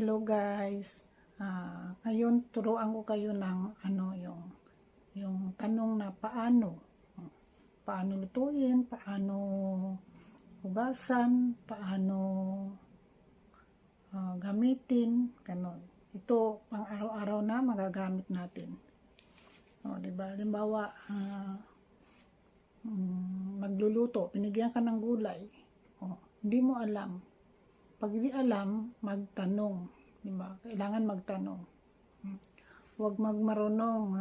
Hello guys. Ngayon turuan ko kayo ng yung tanong na paano lutuin, paano hugasan, paano gamitin, ganon. Ito pang araw-araw na magagamit natin. Diba? Halimbawa, magluluto, pinigyan ka ng gulay. Hindi mo alam. Pag hindi alam, magtanong. Diba? Kailangan magtanong. Huwag magmarunong.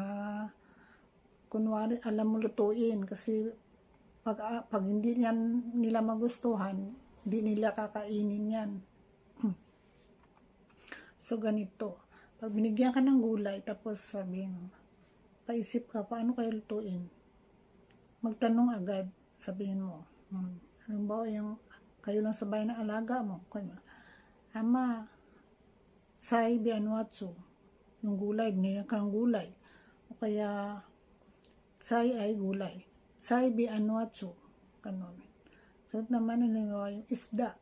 Kunwari, alam mo lutuin. Kasi pag hindi yan nila magustuhan, hindi nila kakainin yan. So, ganito. Pag binigyan ka ng gulay, tapos sabihin, paisip ka, paano kayo lutuin? Magtanong agad, sabihin mo. Halimbawa, kayo lang sa bahay ng alaga mo. Ama, sai bianwatsu. Yung gulay, binigyan ka ng gulay. O kaya, sai ay gulay. Sai bianwatsu. Ganon. So, naman yung isda.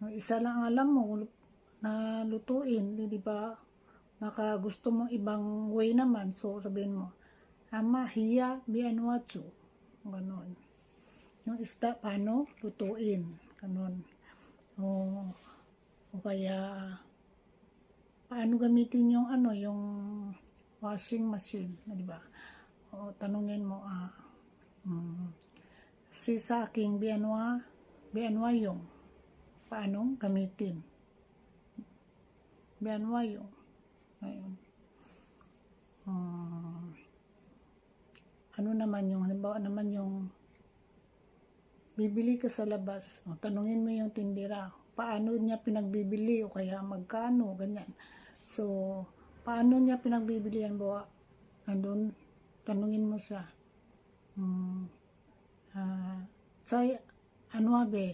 Yung isa lang alam mo na lutuin, di ba? Baka gusto mo ibang way naman. So, sabihin mo, ama, hiya bianwatsu. Ganon. Yung isda, paano lutuin. Ganon. O kaya, paano gamitin yung yung washing machine, di ba? O tanungin mo, si sa aking bianwa yung paano gamitin. Bianwa yung. Ayun. Ano naman yung, halimbawa naman yung bibili ka sa labas, tanungin mo yung tindera, paano niya pinagbibili o kaya magkano, ganyan. So, paano niya pinagbibili yan, bawa, nandun, tanungin mo siya, say, be,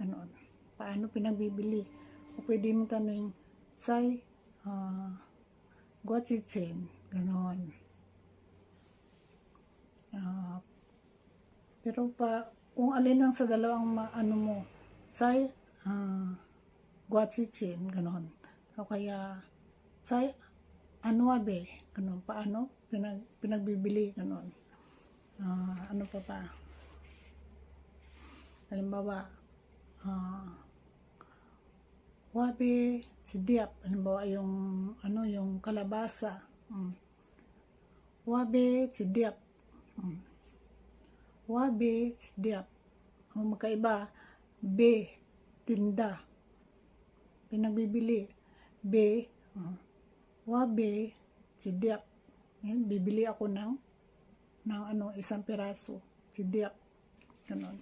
ganon, paano pinagbibili, o pwede mo tanungin, say, guachichen, ganon. Pero kung alin lang sa dalawang mo, say, guachichen, ganon. O kaya, say, be, ganon. Paano? Pinagbibili, ganon. Ano pa? Halimbawa, wabe, sidiap. Halimbawa, yung kalabasa. Wabe, sidiap. Wabe, sidiap. Magkaiba, be, tinda. Pinagbibili. Be, wabe, sidiap. Yan, bibili ako ng isang piraso. Sidiap. Ganon.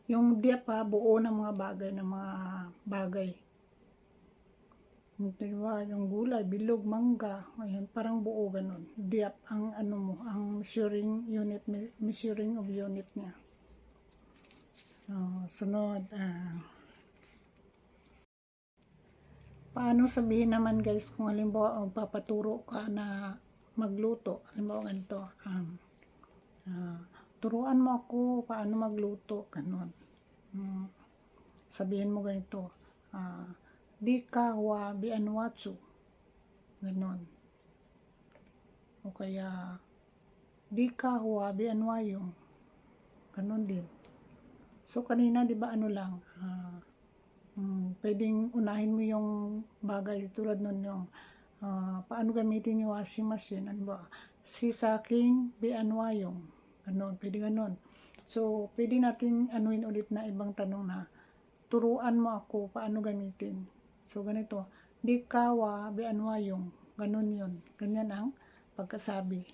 Yung diap buo ng mga bagay. Diba, yung gulay, bilog, mangga, ayun, parang buo ganon. Diap ang ang measuring of unit niya. Sunod, paano sabihin naman guys kung halimbawa papaturo ka na magluto, halimbawa ganito, turuan mo ako paano magluto, ganon. Sabihin mo ganito, di ka wa bianwatsu, ganon. O kaya, di ka wa bianwayong, ganon din. So, kanina, di ba, pwedeng unahin mo yung bagay, tulad nun yung, paano gamitin yung washing machine, ano ba, si saking bianwayong, ganon, pwede ganon. So, pwede natin anuin ulit na ibang tanong na, turuan mo ako paano gamitin. So, ganito, di ka wa bianwayong, ganon yun. Ganyan ang pagkasabi.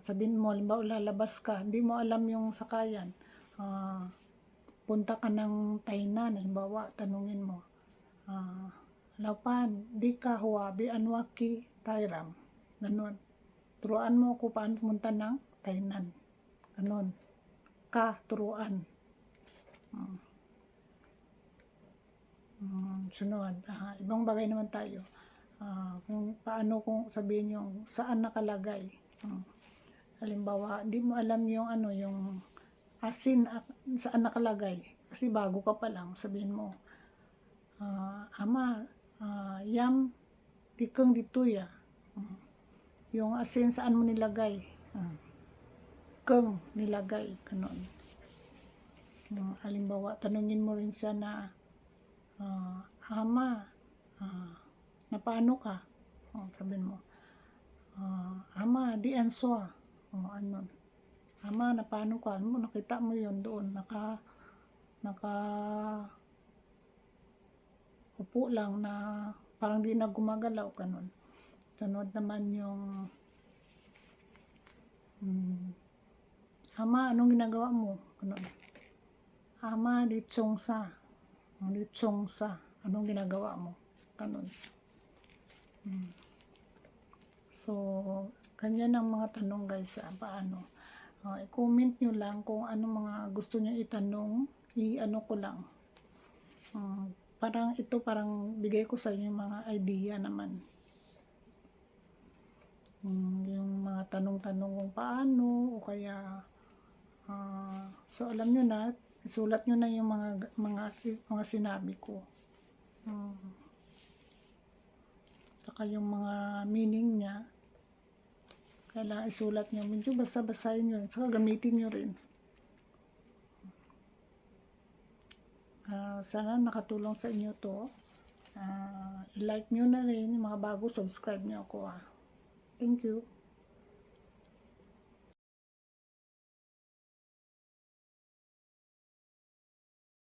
Sabihin mo, halimbawa lalabas ka, hindi mo alam yung sakayan, punta ka ng Tainan, halimbawa, tanungin mo, lapan, di ka huwa, bianwaki, Tairam, ganon. Turuan mo kung paano pumunta ng Tainan, ganon. Turuan. Sunod, ibang bagay naman tayo. Kung paano kung sabihin yung saan nakalagay. Halimbawa, hindi mo alam yung asin saan nakalagay. Kasi bago ka pa lang, sabihin mo, ama, yam, tikeng dituya. Yung asin saan mo nilagay. Keng nilagay, ganon. Halimbawa, tanungin mo rin siya na, ama, na paano ka? Sabihin mo, ama, di answa. Ano, ama, na paano ka? Ano, nakita mo yun doon, naka upo lang na parang di na gumagalaw, ganon. Sunod naman yung, ama, anong ginagawa mo? Ganon. Ama, litsongsa. Litsongsa. Anong ginagawa mo? Ganon. So, ganyan ang mga tanong guys, paano. I-comment nyo lang kung ano mga gusto nyo itanong, i-ano ko lang. Parang ito, parang bigay ko sa inyo mga idea naman. Yung mga tanong-tanong kung paano, o kaya, so alam nyo na, isulat nyo na yung mga sinabi ko. Saka yung mga meaning niya, kailangan isulat nyo. Medyo basa-basahin nyo rin. Saka gamitin nyo rin. Sana nakatulong sa inyo to. I-like nyo na rin. Yung mga bago, subscribe nyo ako. Thank you.